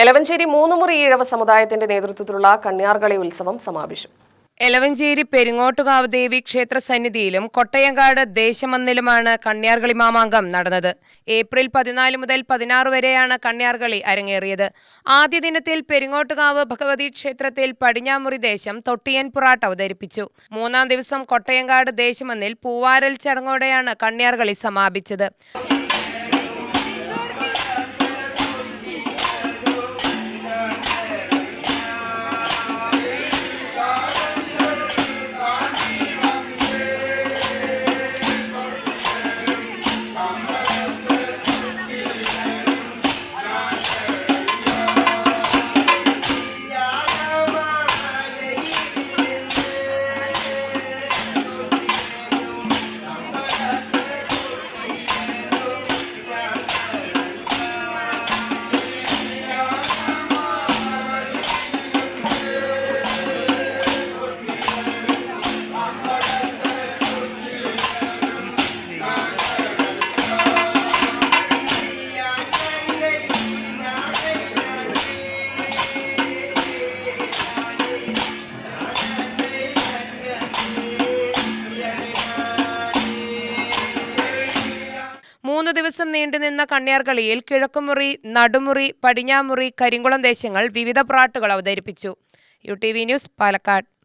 എലവഞ്ചേരി മൂന്നുമുറി ഈഴവ സമുദായത്തിന്റെ നേതൃത്വത്തിലുള്ള കണ്യാർകളി ഉത്സവം സമാപിച്ചു. എലവഞ്ചേരി പെരിങ്ങോട്ടുകാവ് ദേവി ക്ഷേത്ര സന്നിധിയിലും കൊട്ടയങ്കാട് ദേശമന്നിലുമാണ് കണ്യാർകളി മാമാങ്കം നടന്നത്. ഏപ്രിൽ 14 മുതൽ 16 വരെയാണ് കണ്യാർകളി അരങ്ങേറിയത്. ആദ്യ ദിനത്തിൽ പെരിങ്ങോട്ടുകാവ് ഭഗവതി ക്ഷേത്രത്തിൽ പടിഞ്ഞാമുറി ദേശം തൊട്ടിയൻ പുറാട്ട് അവതരിപ്പിച്ചു. മൂന്നാം ദിവസം കൊട്ടയങ്കാട് ദേശമന്നിൽ പൂവാരൽ ചടങ്ങോടെയാണ് കണ്യാർകളി സമാപിച്ചത്. മൂന്ന് ദിവസം നീണ്ടുനിന്ന കണ്യാർകളിയിൽ കിഴക്കുമുറി, നടുമുറി, പടിഞ്ഞാമുറി, കരിങ്കുളം ദേശങ്ങൾ വിവിധ പ്രാട്ടുകൾ അവതരിപ്പിച്ചു. UTV news, Palakkad.